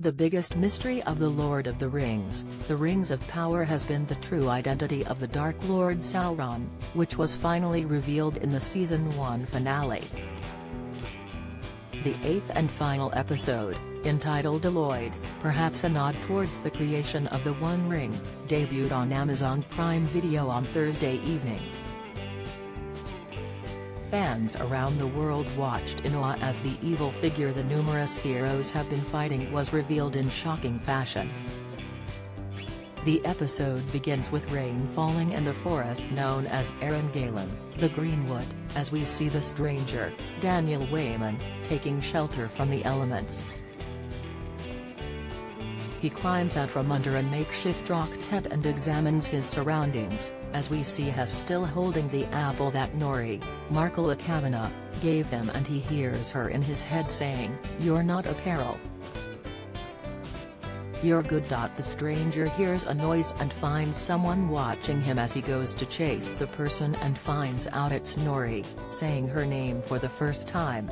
The biggest mystery of The Lord of the Rings, the Rings of Power, has been the true identity of the Dark Lord Sauron, which was finally revealed in the Season 1 finale. The eighth and final episode, entitled Deloitte, perhaps a nod towards the creation of the One Ring, debuted on Amazon Prime Video on Thursday evening. Fans around the world watched in awe as the evil figure the numerous heroes have been fighting was revealed in shocking fashion. The episode begins with rain falling in the forest known as Erengalen, the Greenwood, as we see the stranger, Daniel Wayman, taking shelter from the elements. He climbs out from under a makeshift rock tent and examines his surroundings, as we see Hess still holding the apple that Nori, Markella Kavanagh, gave him, and he hears her in his head saying, "You're not a peril. You're good." The stranger hears a noise and finds someone watching him as he goes to chase the person and finds out it's Nori, saying her name for the first time.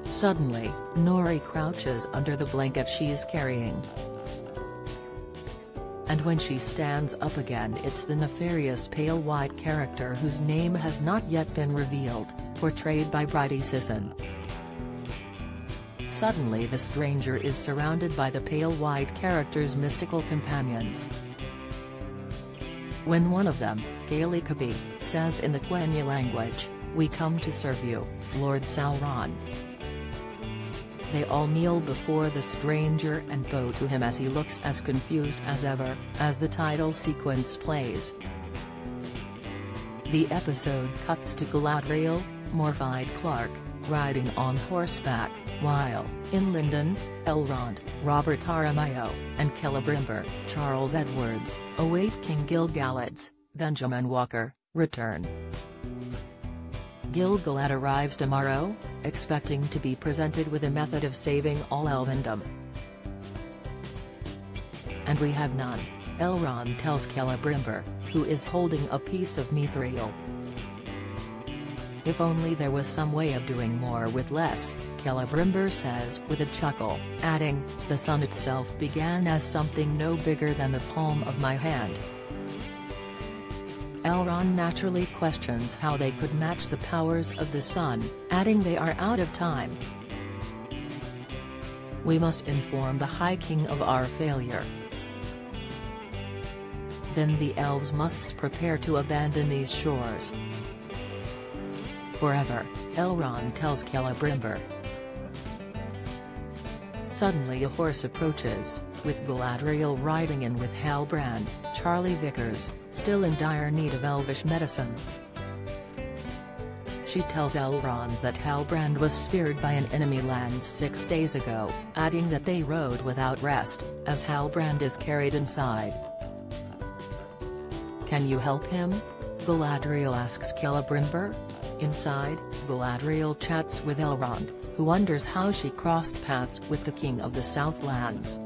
Suddenly, Nori crouches under the blanket she's carrying. And when she stands up again, it's the nefarious pale white character whose name has not yet been revealed, portrayed by Bridie Sisson. Suddenly the stranger is surrounded by the pale white character's mystical companions. When one of them, Kalikapi, says in the Quenya language, "We come to serve you, Lord Sauron." They all kneel before the stranger and bow to him as he looks as confused as ever, as the title sequence plays. The episode cuts to Galadriel, Morfydd Clark, riding on horseback, while, in Lindon, Elrond, Robert Aramayo, and Celebrimbor, Charles Edwards, await King Gil-galad's, Benjamin Walker, return. Gil-galad arrives tomorrow, expecting to be presented with a method of saving all Elvendom. And we have none, Elrond tells Celebrimbor, who is holding a piece of mithril. If only there was some way of doing more with less, Celebrimbor says with a chuckle, adding, "The sun itself began as something no bigger than the palm of my hand." Elrond naturally questions how they could match the powers of the sun, adding they are out of time. "We must inform the High King of our failure. Then the elves must prepare to abandon these shores forever," Elrond tells Celebrimbor. Suddenly a horse approaches, with Galadriel riding in with Halbrand, Charlie Vickers, still in dire need of elvish medicine. She tells Elrond that Halbrand was speared by an enemy land 6 days ago, adding that they rode without rest, as Halbrand is carried inside. "Can you help him?" Galadriel asks Celebrimbor. Inside, Galadriel chats with Elrond, who wonders how she crossed paths with the King of the Southlands.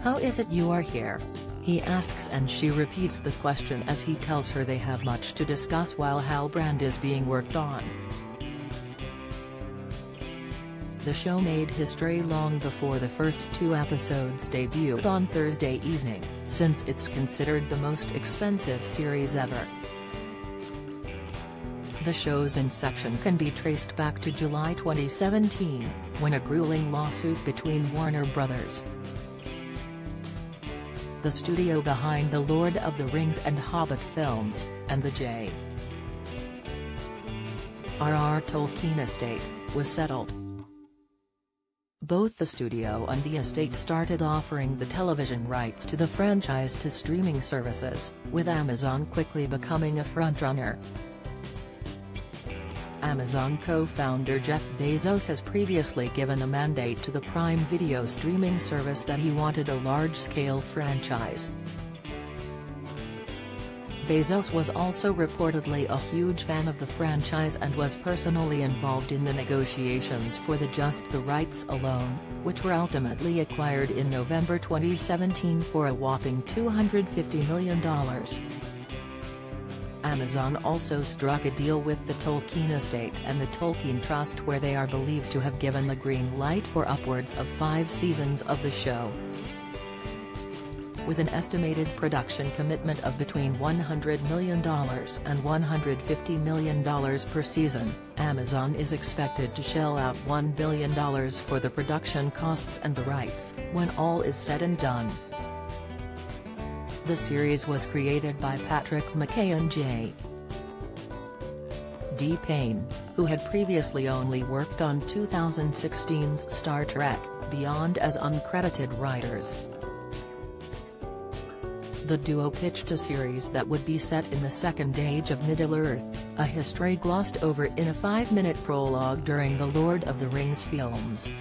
"How is it you are here?" he asks, and she repeats the question as he tells her they have much to discuss while Halbrand is being worked on. The show made history long before the first 2 episodes debuted on Thursday evening, since it's considered the most expensive series ever. The show's inception can be traced back to July 2017, when a grueling lawsuit between Warner Bros., the studio behind The Lord of the Rings and Hobbit films, and the J.R.R. Tolkien estate, was settled. Both the studio and the estate started offering the television rights to the franchise to streaming services, with Amazon quickly becoming a frontrunner. Amazon co-founder Jeff Bezos has previously given a mandate to the Prime Video streaming service that he wanted a large-scale franchise. Bezos was also reportedly a huge fan of the franchise and was personally involved in the negotiations for just the rights alone, which were ultimately acquired in November 2017 for a whopping $250 million. Amazon also struck a deal with the Tolkien Estate and the Tolkien Trust, where they are believed to have given the green light for upwards of 5 seasons of the show. With an estimated production commitment of between $100 million and $150 million per season, Amazon is expected to shell out $1 billion for the production costs and the rights, when all is said and done. The series was created by Patrick McKay and J.D. Payne, who had previously only worked on 2016's Star Trek Beyond as uncredited writers. The duo pitched a series that would be set in the Second Age of Middle-earth, a history glossed over in a 5-minute prologue during the Lord of the Rings films.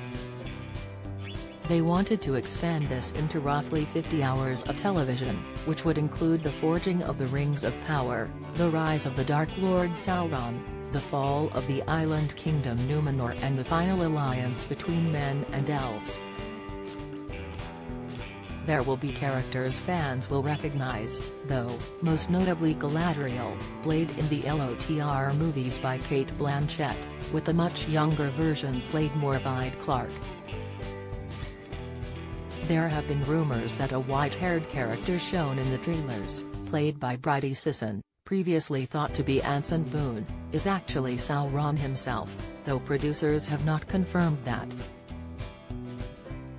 They wanted to expand this into roughly 50 hours of television, which would include the forging of the Rings of Power, the rise of the Dark Lord Sauron, the fall of the island kingdom Numenor, and the final alliance between men and elves. There will be characters fans will recognize, though, most notably Galadriel, played in the LOTR movies by Cate Blanchett, with a much younger version played Morfydd Clark. There have been rumors that a white-haired character shown in the trailers, played by Bridie Sisson, previously thought to be Anson Boone, is actually Sauron himself, though producers have not confirmed that.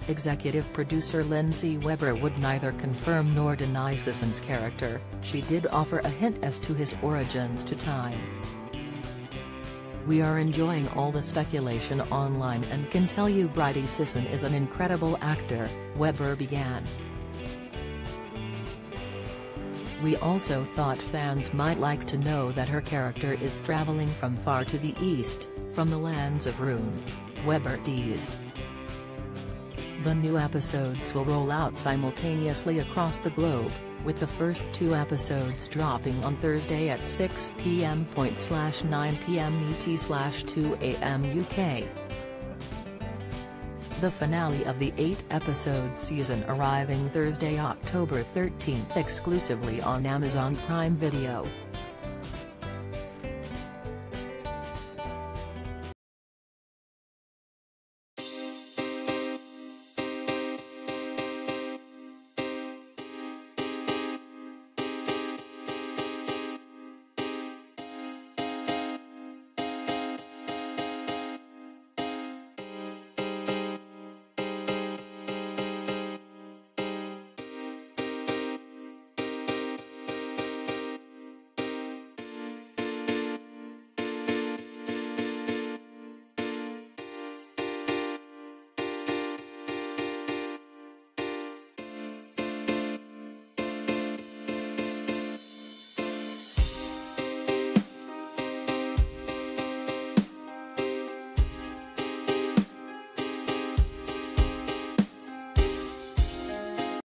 Executive producer Lindsay Weber would neither confirm nor deny Sisson's character. She did offer a hint as to his origins to time. "We are enjoying all the speculation online and can tell you Bridie Sisson is an incredible actor," Weber began. "We also thought fans might like to know that her character is traveling from far to the east, from the lands of Rhûn," Weber teased. The new episodes will roll out simultaneously across the globe, with the first 2 episodes dropping on Thursday at 6 p.m./9 p.m. ET/2 a.m. UK. The finale of the 8-episode season arriving Thursday, October 13th, exclusively on Amazon Prime Video.